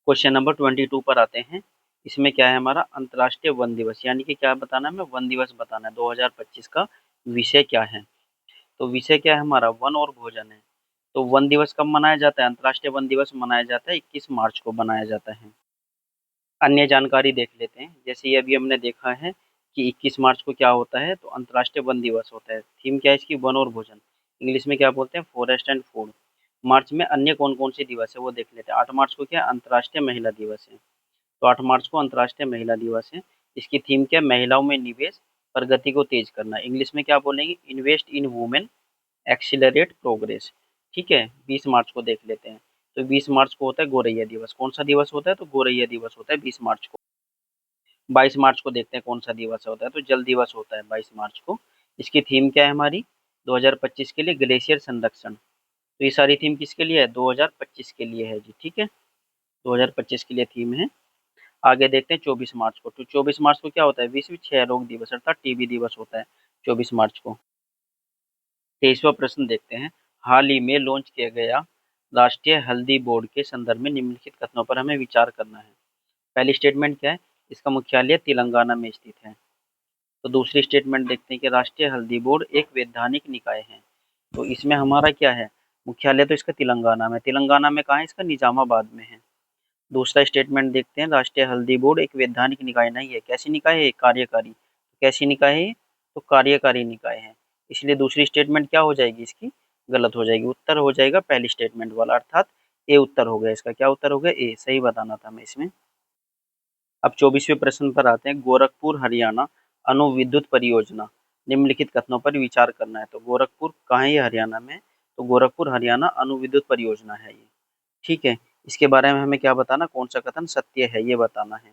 Question number 22 पर आते हैं। इसमें क्या है हमारा अंतर्राष्ट्रीय वन दिवस, यानी कि क्या बताना है, हमें वन दिवस बताना है 2025 का विषय क्या है। तो विषय क्या है हमारा, वन और भोजन है। तो वन दिवस कब मनाया जाता है, अंतर्राष्ट्रीय वन दिवस मनाया जाता है 21 मार्च को मनाया जाता है। अन्य जानकारी देख लेते हैं, जैसे ये अभी हमने देखा है कि 21 मार्च को क्या होता है, तो अंतर्राष्ट्रीय वन दिवस होता है। थीम क्या है इसकी, वन और भोजन, इंग्लिश में क्या बोलते हैं, फॉरेस्ट एंड फूड। मार्च में अन्य कौन कौन से दिवस है वो देख लेते हैं। 8 मार्च को क्या अंतर्राष्ट्रीय महिला दिवस है, तो 8 मार्च को अंतर्राष्ट्रीय महिला दिवस है। इसकी थीम क्या है, महिलाओं में निवेश, प्रगति को तेज करना, इंग्लिश में क्या बोलेंगे, invest in women, accelerate progress. ठीक है, 20 मार्च को देख लेते हैं। तो 20 मार्च को होता है गोरैया दिवस। कौन सा दिवस होता है, तो गोरैया दिवस होता है 20 मार्च को। 22 मार्च को देखते हैं कौन सा दिवस होता है, तो जल दिवस होता है 22 मार्च को। इसकी थीम क्या है हमारी, 2025 के लिए ग्लेशियर संरक्षण। तो ये सारी थीम किसके लिए है, 2025 के लिए है जी। ठीक है, 2025 के लिए थीम है। आगे देखते हैं 24 मार्च को। तो 24 मार्च को क्या होता है, विश्व क्षय रोग दिवस अर्थात टीबी दिवस होता है 24 मार्च को। 23वां प्रश्न देखते हैं, हाल ही में लॉन्च किया गया राष्ट्रीय हल्दी बोर्ड के संदर्भ में निम्नलिखित कथनों पर हमें विचार करना है। पहली स्टेटमेंट क्या है, इसका मुख्यालय तेलंगाना में स्थित है। तो दूसरी स्टेटमेंट देखते हैं कि राष्ट्रीय हल्दी बोर्ड एक वैधानिक निकाय है। तो इसमें हमारा क्या है, मुख्यालय तो इसका तेलंगाना में, तेलंगाना में कहाँ है, इसका निजामाबाद में है। दूसरा स्टेटमेंट देखते हैं, राष्ट्रीय हल्दी बोर्ड एक वैधानिक निकाय नहीं है। कैसी निकाय है, कार्यकारी। कैसी निकाय है, तो कार्यकारी निकाय है। इसलिए दूसरी स्टेटमेंट क्या हो जाएगी इसकी, गलत हो जाएगी। उत्तर हो जाएगा पहली स्टेटमेंट वाला, अर्थात ए उत्तर हो गया इसका। क्या उत्तर हो गया, ए, सही बताना था हमें इसमें। अब 24वें प्रश्न पर आते हैं, गोरखपुर हरियाणा अणुविद्युत परियोजना, निम्नलिखित कथनों पर विचार करना है। तो गोरखपुर कहाँ है, ये हरियाणा में। तो गोरखपुर हरियाणा अणुविद्युत परियोजना है ये। ठीक है, इसके बारे में हमें क्या बताना, कौन सा कथन सत्य है ये बताना है।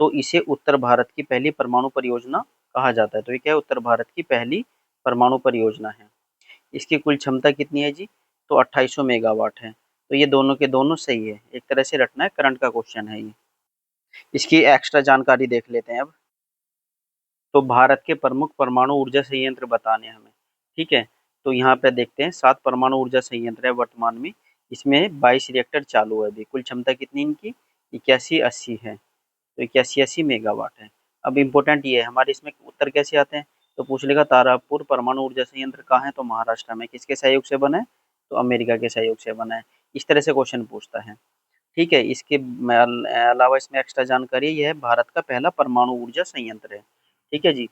तो इसे उत्तर भारत की पहली परमाणु परियोजना कहा जाता है। तो ये क्या है, उत्तर भारत की पहली परमाणु परियोजना है। इसकी कुल क्षमता कितनी है जी, तो 2800 मेगावाट है। तो ये दोनों के दोनों सही है, एक तरह से रटना है, करंट का क्वेश्चन है ये। इसकी एक्स्ट्रा जानकारी देख लेते हैं अब। तो भारत के प्रमुख परमाणु ऊर्जा संयंत्र बताने हैं हमें। ठीक है, तो यहाँ पे देखते हैं 7 परमाणु ऊर्जा संयंत्र है वर्तमान में। इसमें 22 रिएक्टर चालू है अभी। कुल क्षमता कितनी इनकी, 8180 है। तो 8180 मेगावाट है। अब इम्पोर्टेंट ये है हमारे, इसमें उत्तर कैसे आते हैं, तो पूछ लेगा तारापुर परमाणु ऊर्जा संयंत्र कहाँ है, तो महाराष्ट्र में। किसके सहयोग से बना है, तो अमेरिका के सहयोग से बना है। इस तरह से क्वेश्चन पूछता है। ठीक है, इसके अलावा इसमें एक्स्ट्रा जानकारी ये है, भारत का पहला परमाणु ऊर्जा संयंत्र है। ठीक है जी।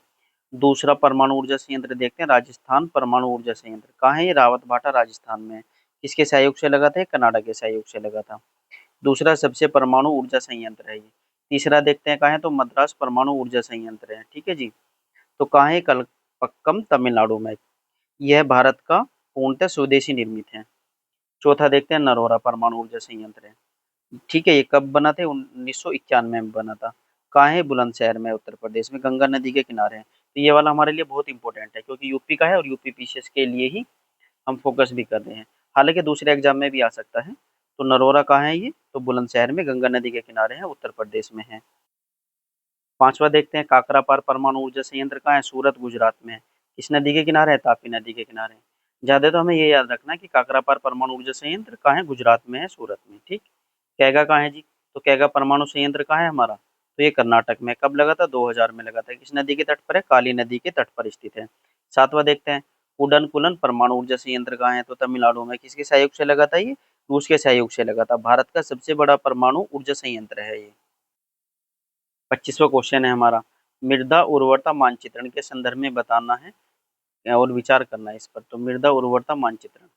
दूसरा परमाणु ऊर्जा संयंत्र देखते हैं, राजस्थान परमाणु ऊर्जा संयंत्र कहाँ है, ये रावतभाटा राजस्थान में है। किसके सहयोग से लगा था, कनाडा के सहयोग से लगा था। दूसरा सबसे परमाणु ऊर्जा संयंत्र है ये। तीसरा देखते हैं कहाँ है, तो मद्रास परमाणु ऊर्जा संयंत्र है। ठीक है जी। तो कहाँ है, कलपक्कम तमिलनाडु में। यह भारत का पूर्णतः स्वदेशी निर्मित है। चौथा देखते हैं, नरोरा परमाणु ऊर्जा संयंत्र है। ठीक है, ये कब बना था, 1991 में बना था। कहाँ है, बुलंदशहर में, उत्तर प्रदेश में, गंगा नदी के किनारे है। तो ये वाला हमारे लिए बहुत इंपॉर्टेंट है, क्योंकि यूपी का है और यूपी पीसीएस के लिए ही हम फोकस भी कर रहे हैं। हालांकि दूसरे एग्जाम में भी आ सकता है। तो नरोरा कहाँ है ये, तो बुलंदशहर में, गंगा नदी के किनारे है, उत्तर प्रदेश में है। पांचवा देखते हैं, काकरापार परमाणु ऊर्जा संयंत्र कहाँ है, सूरत गुजरात में है। किस नदी के किनारे है, तापी नदी के किनारे है। ज्यादा तो हमें ये याद रखना है कि काकरापार परमाणु ऊर्जा संयंत्र कहाँ है, गुजरात में है, सूरत में। ठीक। कैगा कहाँ है जी, तो कैगा परमाणु संयंत्र कहाँ है हमारा, तो ये कर्नाटक में। कब लगा था, 2000 में लगा था। किस नदी के तट पर है, काली नदी के तट पर स्थित है। सातवां देखते हैं, कुडनकुलन परमाणु ऊर्जा संयंत्र कहाँ है, तो तमिलनाडु में। किसके सहयोग से लगा था ये, रूस के सहयोग से लगा था। भारत का सबसे बड़ा परमाणु ऊर्जा संयंत्र है ये। 25वां क्वेश्चन है हमारा, मृदा उर्वरता मानचित्रण के संदर्भ में बताना है और विचार करना है इस पर। तो मृदा उर्वरता मानचित्रण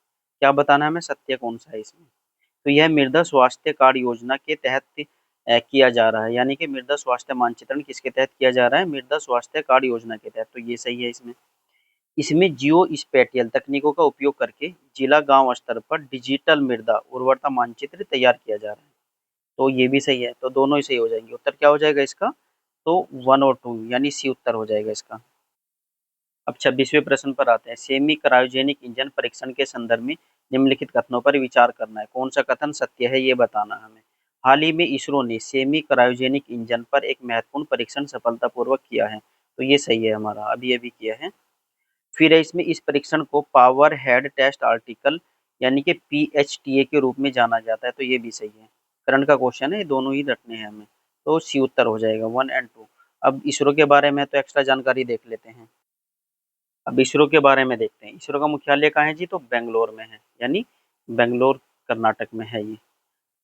क्या बताना है हमें, सत्य कौन सा है इसमें। तो यह मृदा स्वास्थ्य कार्ड योजना के तहत किया जा रहा है। यानी कि मृदा स्वास्थ्य मानचित्रण किसके तहत किया जा रहा है, मृदा स्वास्थ्य कार्ड योजना के तहत। तो ये सही है इसमें। इसमें जियो स्पेटियल तकनीकों का उपयोग करके जिला गांव स्तर पर डिजिटल मृदा उर्वरता मानचित्र तैयार किया जा रहा है। तो ये भी सही है, तो दोनों ही सही हो जाएंगे। उत्तर क्या हो जाएगा इसका, तो 1 और 2 यानी सी उत्तर हो जाएगा इसका। अब 26वें प्रश्न पर आते हैं, सेमी क्रायोजेनिक इंजन परीक्षण के संदर्भ में निम्नलिखित कथनों पर विचार करना है। कौन सा कथन सत्य है ये बताना है हमें। हाल ही में इसरो ने सेमी क्रायोजेनिक इंजन पर एक महत्वपूर्ण परीक्षण सफलतापूर्वक किया है। तो ये सही है हमारा, अभी अभी किया है। फिर है इसमें, इस परीक्षण को पावर हेड टेस्ट आर्टिकल यानी कि पीएचटीए के रूप में जाना जाता है। तो ये भी सही है, करंट का क्वेश्चन है, ये दोनों ही रटने हैं हमें। तो सी उत्तर हो जाएगा 1 और 2। अब इसरो के बारे में तो एक्स्ट्रा जानकारी देख लेते हैं। अब इसरो के बारे में देखते हैं। इसरो का मुख्यालय कहाँ है जी? तो बेंगलोर में है, यानी बेंगलोर कर्नाटक में है ये।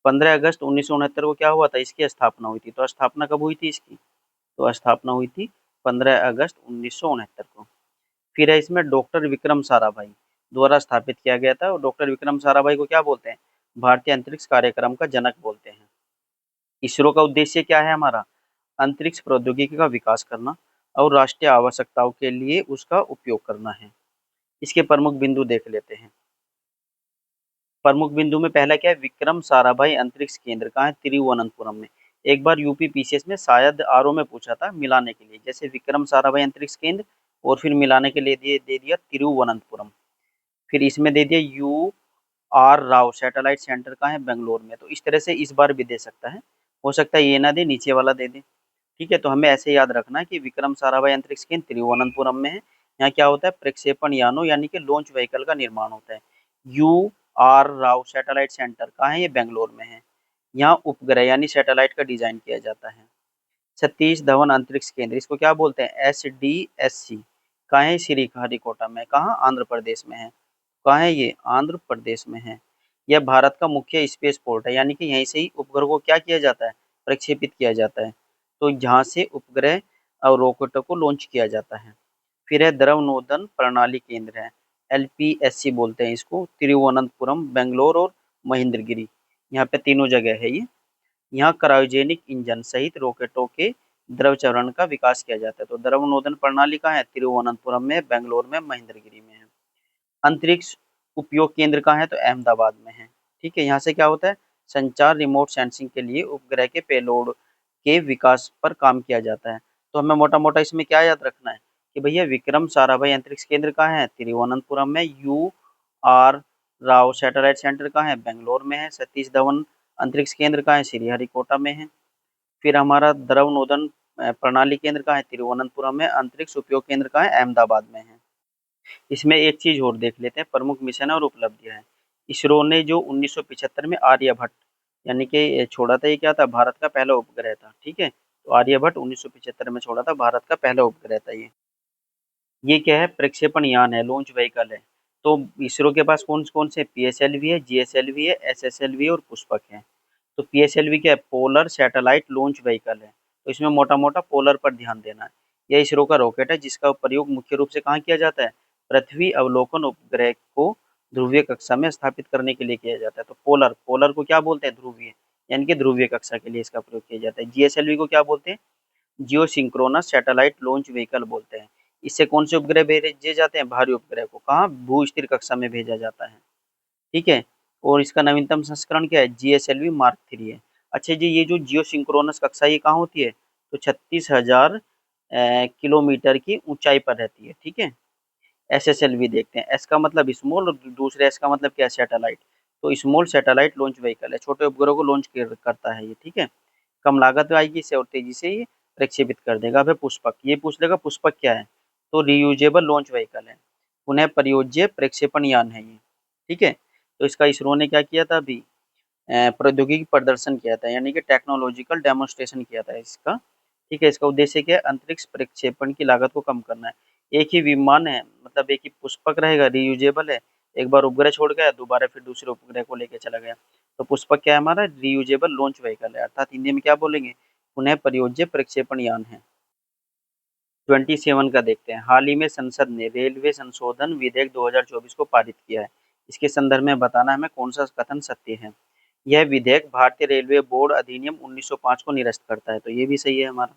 15 अगस्त 1969 को क्या हुआ था? इसकी स्थापना हुई थी। तो स्थापना कब हुई थी इसकी? तो स्थापना हुई थी 15 अगस्त 1969 को। फिर है इसमें डॉक्टर विक्रम साराभाई द्वारा स्थापित किया गया था। और डॉक्टर विक्रम साराभाई को क्या बोलते हैं? भारतीय अंतरिक्ष कार्यक्रम का जनक बोलते हैं। इसरो का उद्देश्य क्या है हमारा? अंतरिक्ष प्रौद्योगिकी का विकास करना और राष्ट्रीय आवश्यकताओं के लिए उसका उपयोग करना है। इसके प्रमुख बिंदु देख लेते हैं। प्रमुख बिंदु में पहला क्या है? विक्रम साराभाई अंतरिक्ष केंद्र कहाँ है? तिरुवनंतपुरम में। एक बार यूपी पीसीएस में शायद आरओ में पूछा था मिलाने के लिए, जैसे विक्रम साराभाई अंतरिक्ष केंद्र और फिर मिलाने के लिए दे दिया तिरुवनंतपुरम। फिर इसमें दे दिया U R Rao satellite centre कहाँ है? बेंगलोर में। तो इस तरह से इस बार भी दे सकता है, हो सकता है ये ना दे, नीचे वाला दे दे। ठीक है, तो हमें ऐसे याद रखना है कि विक्रम साराभाई अंतरिक्ष केंद्र तिरुवनंतपुरम में है। यहाँ क्या होता है? प्रक्षेपण यानों यानी कि लॉन्च व्हीकल का निर्माण होता है। U R Rao satellite centre कहाँ है? ये बेंगलोर में है। यहाँ उपग्रह यानी सैटेलाइट का डिजाइन किया जाता है। सतीश धवन अंतरिक्ष केंद्र, इसको क्या बोलते हैं? SDSC कहाँ है? श्रीहरिकोटा में। कहाँ? आंध्र प्रदेश में है। कहाँ है ये? आंध्र प्रदेश में है। यह भारत का मुख्य स्पेस पोर्ट है, यानी कि यहीं से ही उपग्रह को क्या किया जाता है? प्रक्षेपित किया जाता है। तो जहाँ से उपग्रह और रॉकेटों को लॉन्च किया जाता है। फिर है द्रव नोदन प्रणाली केंद्र है, LPSC बोलते हैं इसको। तिरुवनंतपुरम, बेंगलोर और महेंद्रगिरी, यहाँ पे तीनों जगह है ये। यहाँ क्रायोजेनिक इंजन सहित रॉकेटों के द्रव चरण का विकास किया जाता है। तो द्रव नोदन प्रणाली कहाँ है? तिरुवनंतपुरम में, बेंगलोर में, महेंद्रगिरी में है। अंतरिक्ष उपयोग केंद्र कहाँ है? तो अहमदाबाद में है। ठीक है, यहाँ से क्या होता है? संचार, रिमोट सेंसिंग के लिए उपग्रह के पेलोड के विकास पर काम किया जाता है। तो हमें मोटा मोटा इसमें क्या याद रखना है कि भैया विक्रम साराभाई अंतरिक्ष केंद्र कहाँ है? तिरुवनंतपुरम में। U R Rao satellite centre कहाँ है? बेंगलोर में है। सतीश धवन अंतरिक्ष केंद्र कहाँ है? श्रीहरिकोटा में है। फिर हमारा द्रव नोदन प्रणाली केंद्र कहाँ है? तिरुवनंतपुरम में। अंतरिक्ष उपयोग केंद्र कहाँ है? अहमदाबाद में है। इसमें एक चीज और देख लेते हैं, प्रमुख मिशन और उपलब्धियां हैं। इसरो ने जो 1975 में आर्यभट्ट यानी कि छोड़ा था, ये क्या था? भारत का पहला उपग्रह था। ठीक है, तो आर्यभट्ट 1975 में छोड़ा था, भारत का पहला उपग्रह था ये। ये क्या है? प्रक्षेपण यान है, लॉन्च व्हीकल है। तो इसरो के पास कौन कौन से? PSLV है, GSLV है, SSLV है और पुष्पक है। तो PSLV क्या है? पोलर सैटेलाइट लॉन्च व्हीकल है। तो इसमें मोटा मोटा पोलर पर ध्यान देना है। यह इसरो का रॉकेट है जिसका प्रयोग मुख्य रूप से कहाँ किया जाता है? पृथ्वी अवलोकन उपग्रह को ध्रुवीय कक्षा में स्थापित करने के लिए किया जाता है। तो पोलर पोलर को क्या बोलते हैं? ध्रुवीय, यानी कि ध्रुवीय कक्षा के लिए इसका प्रयोग किया जाता है। GSLV को क्या बोलते हैं? जियो सिंक्रोनस सैटेलाइट लॉन्च व्हीकल बोलते हैं। इससे कौन से उपग्रह भेजे जाते हैं? भारी उपग्रह को कहाँ? भू स्थिर कक्षा में भेजा जाता है। ठीक है, और इसका नवीनतम संस्करण क्या है? GSLV मार्क 3 है। अच्छा जी, ये जो जियो सिंक्रोनस कक्षा ये कहाँ होती है? तो 36,000 किलोमीटर की ऊंचाई पर रहती है। ठीक है, SSLV देखते हैं। S का मतलब स्मॉल और दूसरे S का मतलब क्या है? सैटेलाइट। तो स्मॉल सैटेलाइट लॉन्च व्हीकल है, छोटे उपग्रह को लॉन्च करता है ये। ठीक है, कम लागत में आएगी इससे और तेजी से ये प्रक्षेपित कर देगा। अब है पुष्पक, ये पूछ लेगा पुष्पक क्या है? तो रियूजेबल लॉन्च व्हीकल है, पुनः प्रयोज्य प्रक्षेपण यान है ये। ठीक है, तो इसका इसरो ने क्या किया था? अभी प्रौद्योगिकी प्रदर्शन किया था, यानी कि टेक्नोलॉजिकल डेमोन्स्ट्रेशन किया था इसका। ठीक है, इसका उद्देश्य क्या है? अंतरिक्ष प्रक्षेपण की लागत को कम करना है। एक ही विमान है, मतलब एक ही पुष्पक रहेगा, रियूजेबल है। एक बार उपग्रह छोड़ गया, दोबारा फिर दूसरे उपग्रह को लेकर चला गया। तो पुष्पक क्या है हमारा? रियूजेबल लॉन्च व्हीकल है, अर्थात हिंदी में क्या बोलेंगे? पुनः प्रयोज्य प्रक्षेपण यान है। 27 का देखते हैं। हाल ही में संसद ने रेलवे संशोधन विधेयक 2024 को पारित किया है। इसके संदर्भ में बताना हमें कौन सा कथन सत्य है। यह विधेयक भारतीय रेलवे बोर्ड अधिनियम 1905 को निरस्त करता है। तो ये भी सही है हमारा।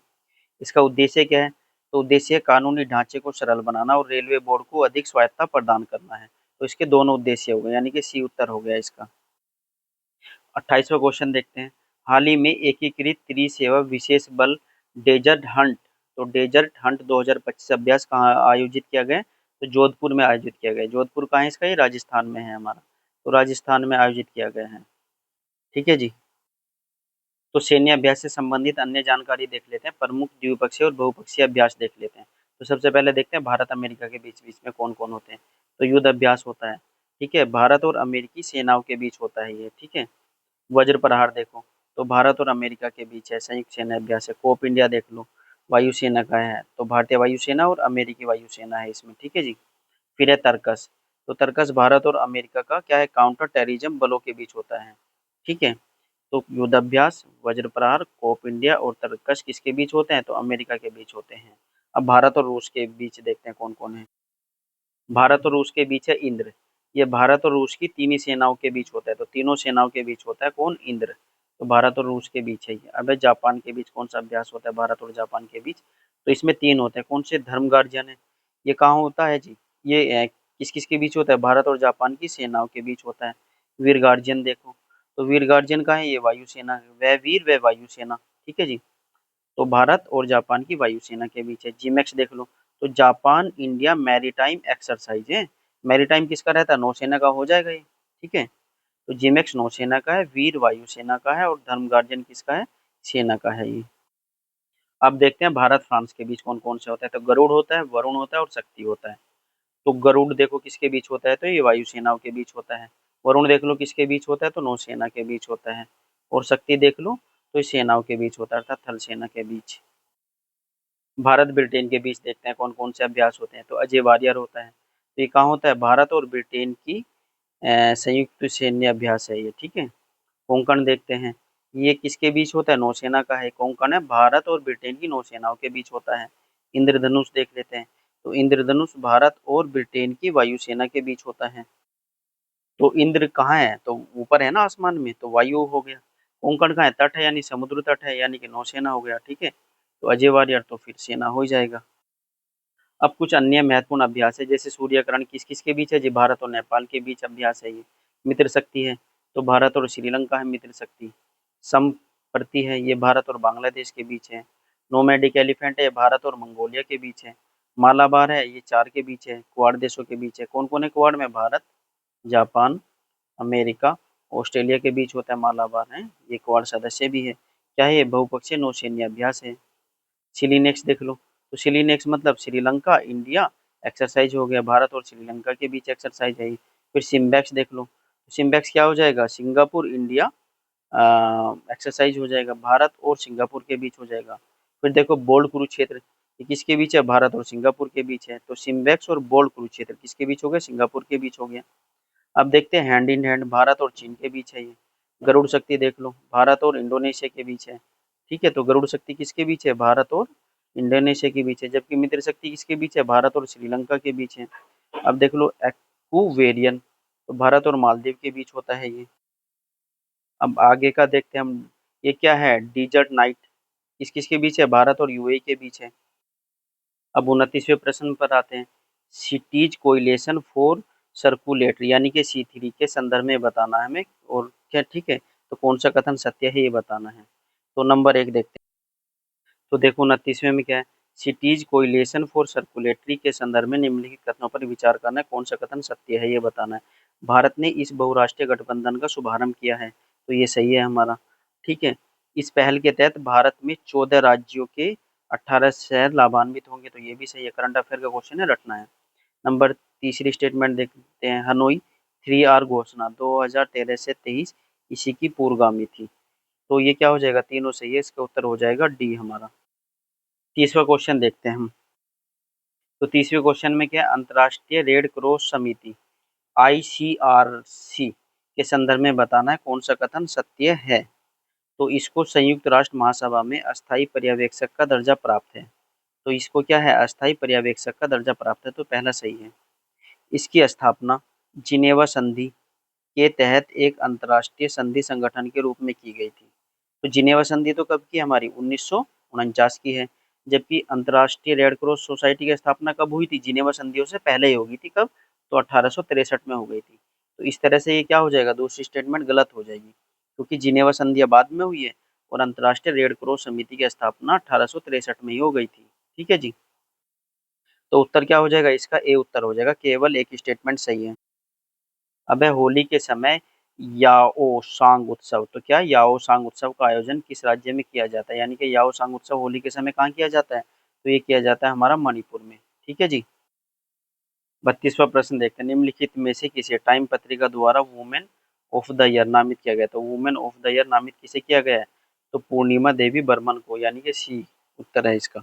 इसका उद्देश्य क्या है? तो उद्देश्य कानूनी ढांचे को सरल बनाना और रेलवे बोर्ड को अधिक स्वायत्तता प्रदान करना है। तो इसके दोनों उद्देश्य हो गए, यानी कि सी उत्तर हो गया इसका। 28वां क्वेश्चन देखते हैं। हाल ही में एकीकृत त्रिसेवा विशेष बल डेजर्ट हंट, तो डेजर्ट हंट 2025 अभ्यास कहाँ आयोजित किया गया? तो जोधपुर में आयोजित किया गया। जोधपुर कहाँ है इसका? ये राजस्थान में है हमारा। तो राजस्थान में आयोजित किया गया है। ठीक है जी, तो सैन्य अभ्यास से संबंधित अन्य जानकारी देख लेते हैं। प्रमुख द्विपक्षीय और बहुपक्षीय अभ्यास देख लेते हैं। तो सबसे पहले देखते हैं भारत अमेरिका के बीच बीच में कौन कौन होते हैं। तो युद्ध अभ्यास होता है। ठीक है, भारत और अमेरिकी सेनाओं के बीच होता है ये। ठीक है, वज्र प्रहार देखो, तो भारत और अमेरिका के बीच है संयुक्त सेना अभ्यास है। कोप इंडिया देख लो, वायुसेना का है, तो भारतीय वायुसेना और अमेरिकी वायुसेना है इसमें, ठीक है जी। फिर है तर्कस, तो तर्कस भारत और अमेरिका का क्या है, काउंटर टेररिज्म बलों के बीच होता है, ठीक है। तो युद्धाभ्यास, वज्र प्रहार, कोप इंडिया और तर्कस किसके बीच होते हैं, तो अमेरिका के बीच होते हैं। अब भारत और रूस के बीच देखते हैं कौन कौन है। भारत और रूस के बीच है इंद्र, ये भारत और रूस की तीन ही सेनाओं के बीच होता है, तो तीनों सेनाओं के बीच होता है कौन, इंद्र। तो भारत और रूस के बीच है ये। अब है जापान के बीच कौन सा अभ्यास होता है, भारत और जापान के बीच, तो इसमें तीन होते हैं, कौन से, धर्म गार्जियन है। ये कहाँ होता है जी, ये किस किस के बीच होता है, भारत और जापान की सेनाओं के बीच होता है। वीर गार्जियन देखो, तो वीर गार्जियन का है, ये वायुसेना है, वह वीर वह वायुसेना, ठीक है जी। तो भारत और जापान की वायुसेना के बीच है। जीमैक्स देख लो, तो जापान इंडिया मैरीटाइम एक्सरसाइज है। मैरीटाइम किसका रहता है, नौसेना का हो जाएगा ये, ठीक है। तो जीमैक्स नौसेना का है, वीर वायुसेना का है और धर्म गार्जियन किसका है, सेना का है ये। अब देखते हैं भारत फ्रांस के बीच कौन कौन से होता है, तो गरुड़ होता है, वरुण होता है और शक्ति होता है। तो गरुड़ देखो किसके बीच होता है, तो ये वायुसेनाओं के बीच होता है। वरुण देख लो किसके बीच होता है, तो नौसेना के बीच होता है। और शक्ति देख लो, तो ये सेनाओं के बीच होता है, अर्थात थल सेना के बीच। भारत ब्रिटेन के बीच देखते हैं कौन कौन से अभ्यास होते हैं, तो अजय वारियर होता है। तो ये कहाँ होता है, भारत और ब्रिटेन की संयुक्त सैन्य अभ्यास है ये, ठीक है। कोंकण देखते हैं, ये किसके बीच होता है, नौसेना का है। कोंकण है भारत और ब्रिटेन की नौसेनाओं के बीच होता है। इंद्रधनुष देख लेते हैं, तो इंद्रधनुष भारत और ब्रिटेन की वायुसेना के बीच होता है। तो इंद्र कहाँ है, तो ऊपर है ना आसमान में, तो वायु हो गया। कोंकण कहाँ है, तट है यानी समुद्र तट है, यानी कि नौसेना हो गया, ठीक है। तो अजय वारियर तो फिर सेना हो ही जाएगा। अब कुछ अन्य महत्वपूर्ण अभ्यास है, जैसे सूर्यग्रहण किस किस के बीच है जी, भारत और नेपाल के बीच अभ्यास है ये। मित्र शक्ति है, तो भारत और श्रीलंका है मित्र शक्ति। संप्रति है, ये भारत और बांग्लादेश के बीच है। नोमैडिक एलिफेंट है, भारत और मंगोलिया के बीच है। मालाबार है, ये चार के बीच है, क्वाड देशों के बीच है। कौन कौन है क्वाड में, भारत, जापान, अमेरिका, ऑस्ट्रेलिया के बीच होता है मालाबार है, ये क्वाड सदस्य भी है। क्या है ये, बहुपक्षीय नौसैन्य अभ्यास है। चिलीनेक्स देख लो, तो चिलीनेक्स मतलब श्रीलंका इंडिया एक्सरसाइज हो गया, भारत और श्रीलंका के बीच एक्सरसाइज है। फिर सिम्बैक्स देख लो, सिम्बैक्स क्या हो जाएगा, सिंगापुर इंडिया एक्सरसाइज हो जाएगा, भारत और सिंगापुर के बीच हो जाएगा। फिर देखो बोल्ड कुरुक्षेत्र, ये किसके बीच है, भारत और सिंगापुर के बीच है। तो सिम्बैक्स और बोल्ड कुरुक्षेत्र किसके बीच हो गया, सिंगापुर के बीच हो गया। अब देखते हैं हैंड इन हैंड, भारत और चीन के बीच है ये। गरुड़ शक्ति देख लो, भारत और इंडोनेशिया के बीच है, ठीक है। तो गरुड़ शक्ति किसके बीच है, भारत और इंडोनेशिया के बीच है। जबकि मित्र शक्ति किसके बीच है, भारत और श्रीलंका के बीच है। अब देख लो एक्वेरियन, तो भारत और मालदीव के बीच होता है ये। अब आगे का देखते हैं हम, ये क्या है, डिजर्ट नाइट, किस किस के बीच है, भारत और यूएई के बीच है। अब 29वें प्रश्न पर आते हैं, सिटीज कोइलेशन फॉर सर्कुलेटरी यानी कि C3 के संदर्भ में बताना है हमें, और क्या, ठीक है। तो कौन सा कथन सत्य है ये बताना है। तो नंबर 1 देखते हैं, तो देखो 29वें में क्या है, सिटीज कोइलेशन फॉर सर्कुलेटरी के संदर्भ में निम्नलिखित कथनों पर विचार करना है, कौन सा कथन सत्य है ये बताना है। भारत ने इस बहुराष्ट्रीय गठबंधन का शुभारंभ किया है, तो ये सही है हमारा, ठीक है। इस पहल के तहत भारत में 14 राज्यों के 18 शहर लाभान्वित होंगे, तो ये भी सही है, करंट अफेयर का क्वेश्चन है, रटना है। नंबर तीसरी स्टेटमेंट देखते हैं, हनोई 3R घोषणा 2013 से 23 इसी की पूर्वगामी थी। तो ये क्या हो जाएगा, तीनों सही है, इसका उत्तर हो जाएगा डी हमारा। तीसरा क्वेश्चन देखते हैं हम, तो तीसरे क्वेश्चन में क्या है, अंतर्राष्ट्रीय रेड क्रॉस समिति ICRC के संदर्भ में बताना है, कौन सा कथन सत्य है। तो इसको संयुक्त राष्ट्र महासभा में अस्थायी पर्यवेक्षक का दर्जा प्राप्त है, तो इसको क्या है, अस्थायी पर्यवेक्षक का दर्जा प्राप्त है, तो पहला सही है। इसकी स्थापना जिनेवा संधि के तहत एक अंतर्राष्ट्रीय संधि संगठन के रूप में की गई थी। तो जिनेवा संधि तो कब की, हमारी 1949 की है। जबकि अंतर्राष्ट्रीय रेड क्रॉस सोसाइटी की स्थापना कब हुई थी, जिनेवा संधियों से पहले ही होगी थी, कब, तो 1863 में हो गई थी। तो इस तरह से ये क्या हो जाएगा, दूसरी स्टेटमेंट गलत हो जाएगी, क्योंकि जिनेवा संधि बाद में हुई है और अंतर्राष्ट्रीय रेड क्रॉस समिति की स्थापना 1863 में ही हो गई थी, ठीक है जी। तो उत्तर क्या हो जाएगा, इसका ए उत्तर हो जाएगा, केवल एक स्टेटमेंट सही है। अब है होली के समय याओ सांग उत्सव, तो क्या याओ सांग उत्सव का आयोजन किस राज्य में किया जाता है, यानी कि याओ सांग उत्सव होली के समय कहाँ किया जाता है, तो ये किया जाता है हमारा मणिपुर में, ठीक है जी। 32वां प्रश्न देखते हैं, निम्नलिखित में से किसे टाइम पत्रिका द्वारा वुमेन ऑफ द ईयर नामित किया गया। तो वुमेन ऑफ द ईयर नामित किसे किया गया है? तो पूर्णिमा देवी बर्मन को, यानी कि सी उत्तर है इसका।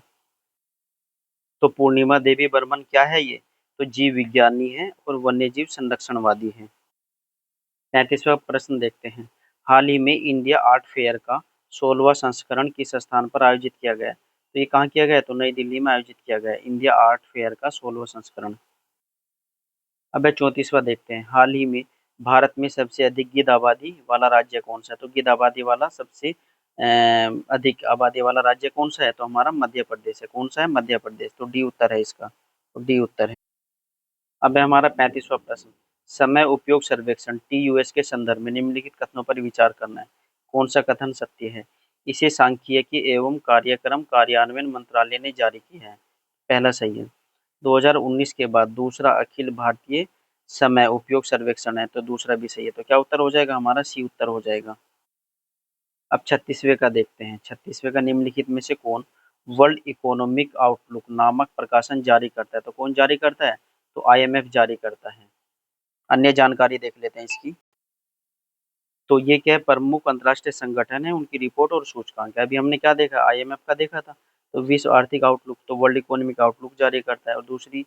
तो पूर्णिमा देवी बर्मन क्या है ये? तो जीव विज्ञानी है और वन्यजीव संरक्षणवादी है। 35वां प्रश्न देखते हैं। हाल ही में इंडिया आर्ट फेयर का 16वां संस्करण किस स्थान पर आयोजित किया गया? तो ये कहाँ किया गया? तो नई दिल्ली में आयोजित किया गया इंडिया आर्ट फेयर का 16वां संस्करण। अब 34वां देखते हैं। हाल ही में भारत में सबसे अधिक गिद्ध आबादी वाला राज्य कौन सा है? तो गिद्ध आबादी वाला सबसे अधिक आबादी वाला राज्य कौन सा है? तो हमारा मध्य प्रदेश है। कौन सा है? मध्य प्रदेश। तो डी उत्तर है इसका। तो डी उत्तर है। अब है हमारा 35वां प्रश्न। समय उपयोग सर्वेक्षण टीयूएस के संदर्भ में निम्नलिखित कथनों पर विचार करना है। कौन सा कथन सत्य है? इसे सांख्यिकी एवं कार्यक्रम कार्यान्वयन मंत्रालय ने जारी किया है। पहला सही है। 2019 के बाद दूसरा अखिल भारतीय समय उपयोग सर्वेक्षण है, तो दूसरा भी सही है। तो क्या उत्तर हो जाएगा? हमारा सी उत्तर हो जाएगा। अब 36वें का देखते हैं। 36वें का निम्नलिखित में से कौन वर्ल्ड इकोनॉमिक आउटलुक नामक प्रकाशन जारी करता है? तो कौन जारी करता है? तो आईएमएफ जारी करता है। अन्य जानकारी देख लेते हैं इसकी। तो ये क्या है? प्रमुख अंतर्राष्ट्रीय संगठन है, उनकी रिपोर्ट और सूचकांक है। अभी हमने क्या देखा? आईएमएफ का देखा था। तो विश्व आर्थिक आउटलुक तो वर्ल्ड इकोनॉमिक आउटलुक जारी करता है। और दूसरी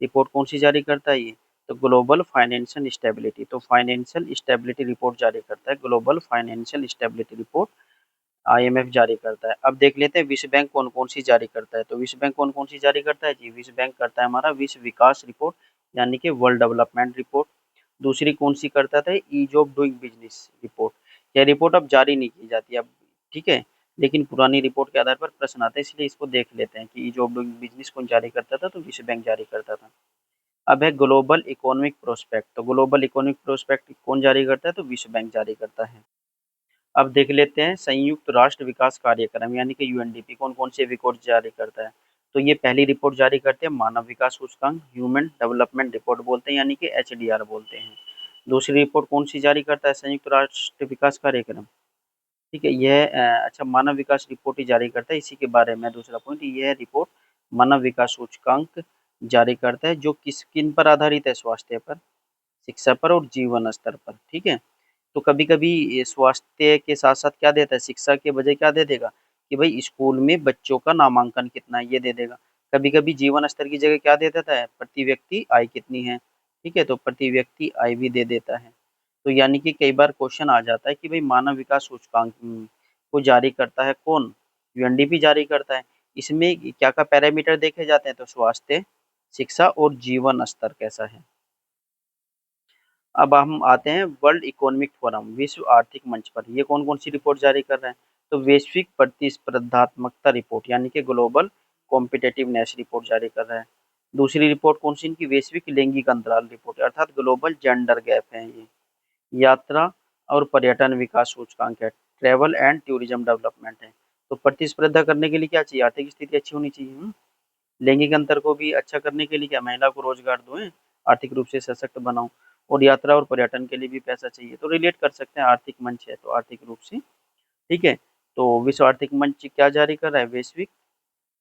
रिपोर्ट कौन सी जारी करता है ये? तो ग्लोबल फाइनेंशियल स्टेबिलिटी। तो फाइनेंशियल स्टेबिलिटी रिपोर्ट जारी करता है। Global financial stability report IMF जारी करता है। अब देख लेते हैं विश्व बैंक कौन कौन सी जारी करता है। तो विश्व बैंक कौन कौन सी जारी करता है जी? विश्व बैंक करता है हमारा विश्व विकास रिपोर्ट, यानी कि वर्ल्ड डेवलपमेंट रिपोर्ट। दूसरी कौन सी करता था? Ease of doing business report. यह रिपोर्ट अब जारी नहीं की जाती अब, ठीक है, लेकिन पुरानी रिपोर्ट के आधार पर प्रश्न आते हैं, इसलिए इसको देख लेते हैं कि ईज ऑफ डूइंग बिजनेस कौन जारी करता था? तो विश्व बैंक जारी करता था। अब है ग्लोबल इकोनॉमिक प्रोस्पेक्ट। तो ग्लोबल इकोनॉमिक प्रोस्पेक्ट कौन जारी करता है? तो विश्व बैंक जारी करता है। अब देख लेते हैं संयुक्त राष्ट्र विकास कार्यक्रम यानी कि यूएनडीपी कौन कौन से रिपोर्ट जारी करता है। तो ये पहली रिपोर्ट जारी करते हैं मानव विकास सूचकांक, ह्यूमन डेवलपमेंट रिपोर्ट बोलते हैं, यानी कि एचडीआर बोलते हैं। दूसरी रिपोर्ट कौन सी जारी करता है? संयुक्त राष्ट्र विकास कार्यक्रम, ठीक है, यह अच्छा मानव विकास रिपोर्ट ही जारी करता है। इसी के बारे में दूसरा पॉइंट, यह रिपोर्ट मानव विकास सूचकांक जारी करता है, जो किन पर आधारित है? स्वास्थ्य पर, शिक्षा पर और जीवन स्तर पर, ठीक है। तो कभी-कभी ये स्वास्थ्य के साथ-साथ क्या देता है? शिक्षा के बजाय क्या दे देगा कि भाई स्कूल में बच्चों का नामांकन कितना है, ये दे देगा। कभी-कभी जीवन स्तर की जगह क्या दे देता है? प्रति व्यक्ति आय कितनी है, ठीक है, तो प्रति व्यक्ति आय भी दे देता है। तो यानी कि कई बार क्वेश्चन आ जाता है कि भाई मानव विकास सूचकांक को जारी करता है कौन? यूएनडीपी जारी करता है। इसमें क्या-क्या पैरामीटर देखे जाते हैं? तो स्वास्थ्य, शिक्षा और जीवन स्तर कैसा है। अब हम आते हैं वर्ल्ड इकोनॉमिक फोरम विश्व आर्थिक मंच पर। ये कौन कौन सी रिपोर्ट जारी कर रहे हैं? तो वैश्विक प्रतिस्पर्धात्मकता रिपोर्ट यानी कि ग्लोबल कॉम्पिटिटिवनेस रिपोर्ट जारी कर रहा है। दूसरी रिपोर्ट कौन सी इनकी? वैश्विक लैंगिक अंतराल रिपोर्ट, अर्थात ग्लोबल जेंडर गैप है ये। यात्रा और पर्यटन विकास सूचकांक है, ट्रैवल एंड टूरिज्म डेवलपमेंट है। तो प्रतिस्पर्धा करने के लिए क्या चाहिए? आर्थिक स्थिति अच्छी होनी चाहिए। लैंगिक अंतर को भी अच्छा करने के लिए क्या? महिला को रोजगार दो, आर्थिक रूप से सशक्त बनाओ। और यात्रा और पर्यटन के लिए भी पैसा चाहिए। तो रिलेट कर सकते हैं, आर्थिक मंच है तो आर्थिक रूप से, ठीक है। तो विश्व आर्थिक मंच क्या जारी कर रहा है? वैश्विक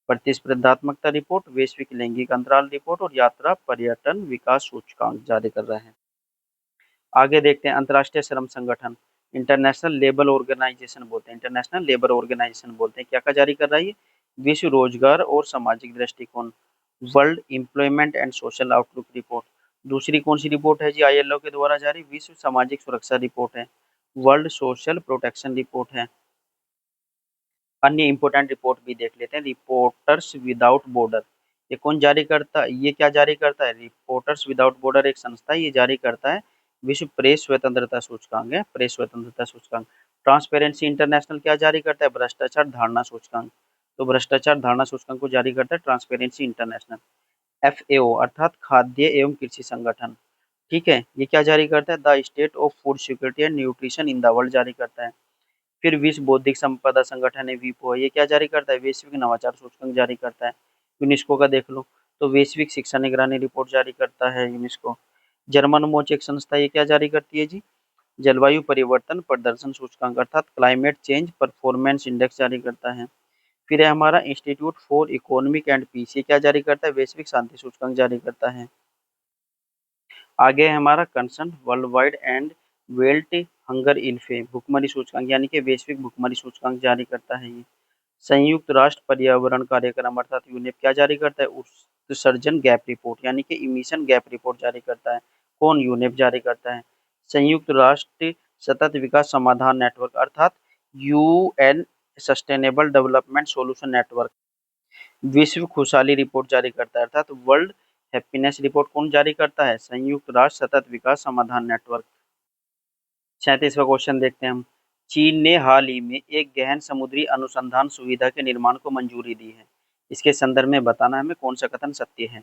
प्रतिस्पर्धात्मकता रिपोर्ट, वैश्विक लैंगिक अंतराल रिपोर्ट और यात्रा पर्यटन विकास सूचकांक जारी कर रहा है। आगे देखते हैं अंतर्राष्ट्रीय श्रम संगठन, इंटरनेशनल लेबर ऑर्गेनाइजेशन बोलते हैं, इंटरनेशनल लेबर ऑर्गेनाइजेशन बोलते हैं, क्या क्या जारी कर रहा है ये? विश्व रोजगार और सामाजिक दृष्टिकोण, world employment and social outlook report. दूसरी कौन सी रिपोर्ट है जी? आईएलओ के द्वारा जारी विश्व सामाजिक सुरक्षा रिपोर्ट है, वर्ल्ड सोशल प्रोटेक्शन रिपोर्ट है। अन्य इंपोर्टेंट रिपोर्ट भी देख लेते हैं। रिपोर्टर्स विदाउट बॉर्डर, ये कौन जारी करता है? ये क्या जारी करता है? रिपोर्टर्स विदाउट बॉर्डर एक संस्था है, ये जारी करता है विश्व प्रेस स्वतंत्रता सूचकांक है, प्रेस स्वतंत्रता सूचकांक। ट्रांसपेरेंसी इंटरनेशनल क्या जारी करता है? भ्रष्टाचार धारणा सूचकांक। तो भ्रष्टाचार धारणा सूचकांक को जारी करता है ट्रांसपेरेंसी इंटरनेशनल। एफएओ अर्थात खाद्य एवं कृषि संगठन, ठीक है, ये क्या जारी करता है? The state of food security and nutrition in the world जारी करता है। फिर विश्व बौद्धिक संपदा संगठन है वीपो है, ये क्या जारी करता है? वैश्विक नवाचार सूचकांक जारी करता है। यूनेस्को का देख लो, तो वैश्विक शिक्षा निगरानी रिपोर्ट जारी करता है यूनेस्को। जर्मन मोच एक संस्था, ये क्या जारी करती है जी? जलवायु परिवर्तन प्रदर्शन सूचकांक अर्थात क्लाइमेट चेंज परफॉर्मेंस इंडेक्स जारी करता है। फिर है हमारा Institute for Economic and Peace, ये क्या जारी करता है? वैश्विक शांति सूचकांक जारी करता है। आगे है हमारा Concern Worldwide and Welthungerhilfe भुखमरी सूचकांक यानी कि वैश्विक भुखमरी सूचकांक जारी करता है ये। संयुक्त राष्ट्र पर्यावरण कार्यक्रम अर्थात यूनेप क्या जारी करता है? उत्सर्जन गैप रिपोर्ट यानी कि इमिशन गैप रिपोर्ट जारी करता है। कौन? यूनेप जारी करता है। संयुक्त राष्ट्र सतत विकास समाधान नेटवर्क अर्थात UN sustainable development solution network विश्व खुशहाली रिपोर्ट जारी करता है अर्थात वर्ल्ड हैप्पीनेस रिपोर्ट कौन जारी करता है? संयुक्त राष्ट्र सतत विकास समाधान नेटवर्क। 37वां क्वेश्चन देखते हैं हम। चीन ने हाल ही में एक गहन समुद्री अनुसंधान सुविधा के निर्माण को मंजूरी दी है। इसके संदर्भ में बताना हमें कौन सा कथन सत्य है।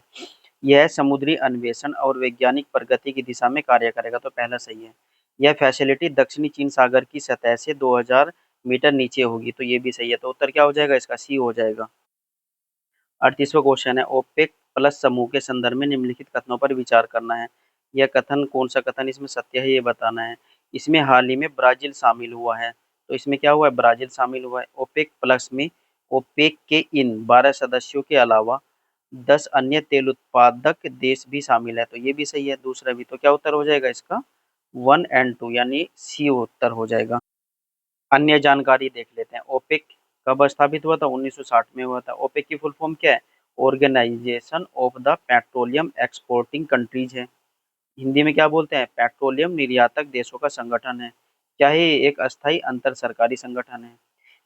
यह समुद्री अन्वेषण और वैज्ञानिक प्रगति की दिशा में कार्य करेगा, तो पहला सही है। यह फैसिलिटी दक्षिणी चीन सागर की सतह से 2000 मीटर नीचे होगी, तो ये भी सही है। तो उत्तर क्या हो जाएगा इसका? सी हो जाएगा। 38वां क्वेश्चन है। ओपेक प्लस समूह के संदर्भ में निम्नलिखित कथनों पर विचार करना है। यह कथन कौन सा कथन इसमें सत्य है ये बताना है। इसमें हाल ही में ब्राजील शामिल हुआ है, तो इसमें क्या हुआ है? ब्राजील शामिल हुआ है। ओपेक प्लस में ओपेक के इन 12 सदस्यों के अलावा 10 अन्य तेल उत्पादक देश भी शामिल है, तो ये भी सही है दूसरा भी। तो क्या उत्तर हो जाएगा इसका? 1 एंड 2 यानी सी उत्तर हो जाएगा। अन्य जानकारी देख लेते हैं। ओपेक कब स्थापित हुआ था? 1960 में हुआ था। ओपेक की फुल फॉर्म क्या है? Organization of the Petroleum Exporting Countries है। हिंदी में क्या बोलते हैं? पेट्रोलियम निर्यातक देशों का संगठन है। क्या है? ये एक अस्थायी अंतर सरकारी संगठन है।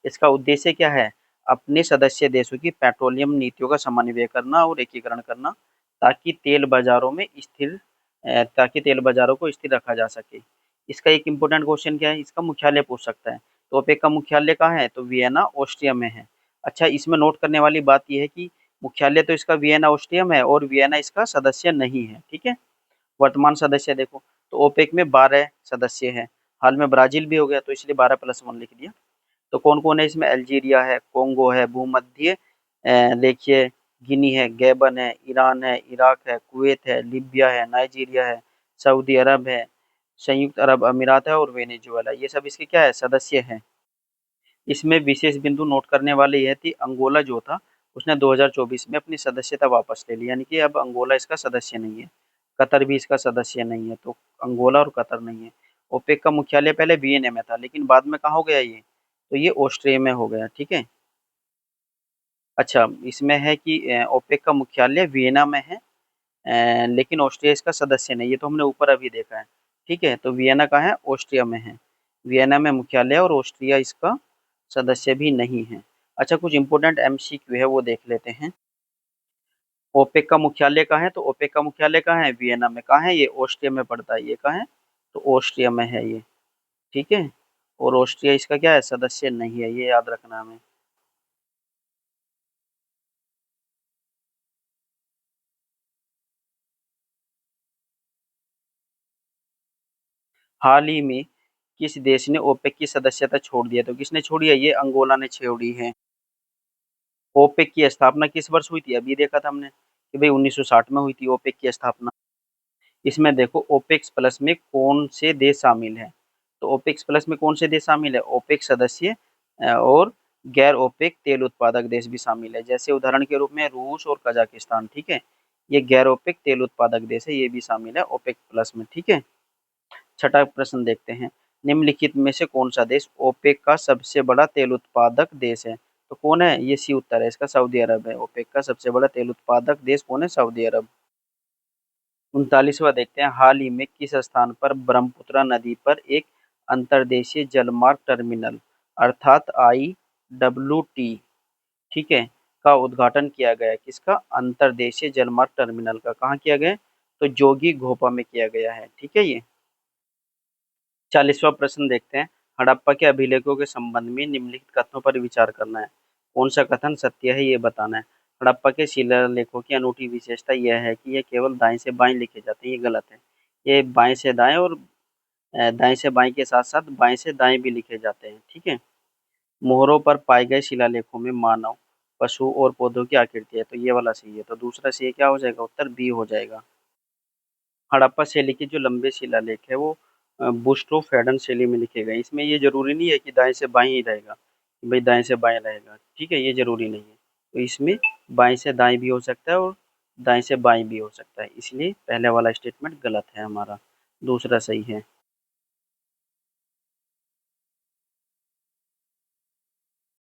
इसका उद्देश्य क्या है? अपने सदस्य देशों की पेट्रोलियम नीतियों का समन्वय करना और एकीकरण करना, ताकि तेल बाजारों में ताकि तेल बाजारों को स्थिर रखा जा सके। इसका एक इम्पोर्टेंट क्वेश्चन क्या है? इसका मुख्यालय पूछ सकता है। तो ओपेक का मुख्यालय कहाँ है? तो वियना ऑस्ट्रिया में है। अच्छा, इसमें नोट करने वाली बात यह है कि मुख्यालय तो इसका वियना ऑस्ट्रिया में है और वियना इसका सदस्य नहीं है। ठीक है, वर्तमान सदस्य देखो तो ओपेक में 12 सदस्य हैं। हाल में ब्राजील भी हो गया, तो इसलिए 12+1 लिख दिया। तो कौन कौन है इसमें? अल्जीरिया है, कोंगो है, भूमध्य देखिए गिनी है, गैबन है, ईरान है, इराक है, कुवैत है, लीबिया है, नाइजीरिया है, सऊदी अरब है, संयुक्त अरब अमीरात है और वेनेजुएला। ये सब इसके क्या है? सदस्य हैं। इसमें विशेष बिंदु नोट करने वाले यह थी, अंगोला जो था उसने 2024 में अपनी सदस्यता वापस ले ली, यानी कि अब अंगोला इसका सदस्य नहीं है। कतर भी इसका सदस्य नहीं है, तो अंगोला और कतर नहीं है। ओपेक का मुख्यालय पहले वियना में था, लेकिन बाद में कहाँ हो गया ये? तो ये ऑस्ट्रिया में हो गया। ठीक है। अच्छा, इसमें है कि ओपेक का मुख्यालय वियना में है, लेकिन ऑस्ट्रिया इसका सदस्य नहीं है, तो हमने ऊपर अभी देखा है। ठीक है, तो वियना कहाँ है? ऑस्ट्रिया में है। वियना में मुख्यालय और ऑस्ट्रिया इसका सदस्य भी नहीं है। अच्छा, कुछ इंपॉर्टेंट एमसीक्यू है वो देख लेते हैं। ओपेक का मुख्यालय कहाँ है? तो ओपेक का मुख्यालय कहाँ है? वियना में। कहाँ है ये? ऑस्ट्रिया में पड़ता है। ये कहाँ है? तो ऑस्ट्रिया में है ये। ठीक है, और ऑस्ट्रिया इसका क्या है? सदस्य नहीं है, ये याद रखना हमें। हाल ही में किस देश ने ओपेक की सदस्यता छोड़ दिया? तो किसने छोड़ी है? ये अंगोला ने छोड़ी है। ओपेक की स्थापना किस वर्ष हुई थी? अभी देखा था हमने कि भाई 1960 में हुई थी ओपेक की स्थापना। इसमें देखो ओपेक्स प्लस में कौन से देश शामिल हैं? तो ओपेक्स प्लस में कौन से देश शामिल है? ओपेक सदस्य और गैर ओपेक तेल उत्पादक देश भी शामिल है। जैसे उदाहरण के रूप में रूस और कजाकिस्तान। ठीक है, ये गैर ओपेक तेल उत्पादक देश है, ये भी शामिल है ओपेक प्लस में। ठीक है। छठा प्रश्न देखते हैं। निम्नलिखित में से कौन सा देश ओपेक का सबसे बड़ा तेल उत्पादक देश है? तो कौन है? ये सी उत्तर है इसका, सऊदी अरब है। ओपेक का सबसे बड़ा तेल उत्पादक देश कौन है? सऊदी अरब। 39वां देखते हैं। हाल ही में किस स्थान पर ब्रह्मपुत्र नदी पर एक अंतर्देशीय जलमार्ग टर्मिनल अर्थात IWT, ठीक है, का उद्घाटन किया गया है? किसका? अंतर्देशीय जलमार्ग टर्मिनल का। कहाँ किया गया है? तो जोगी घोपा में किया गया है। ठीक है। ये 40वां प्रश्न देखते हैं। हड़प्पा के अभिलेखों के संबंध में निम्नलिखित कथनों पर विचार करना है। कौन सा कथन सत्य है ये बताना है। हड़प्पा के शिलालेखों की अनूठी विशेषता यह है कि ये केवल दाएं से बाएं लिखे जाते हैं। ये गलत है। ये बाएं से दाएं और दाएं से बाएं के साथ साथ बाएं से दाएं भी लिखे जाते हैं। ठीक है। मोहरों पर पाए गए शिलालेखों में मानव, पशु और पौधों की आकृति है, तो ये वाला सही है। तो दूसरा सही क्या हो जाएगा? उत्तर बी हो जाएगा। हड़प्पा शैली के जो लंबे शिलालेख है वो बुस्टो-फैडन शैली में लिखे गए। इसमें ये जरूरी नहीं है कि दाएं से बाएं ही रहेगा, कि भाई दाएं से बाएं रहेगा। ठीक है, ये जरूरी नहीं है। तो इसमें बाएं से दाएं भी हो सकता है और दाएं से बाएं भी हो सकता है, इसलिए पहले वाला स्टेटमेंट गलत है हमारा, दूसरा सही है।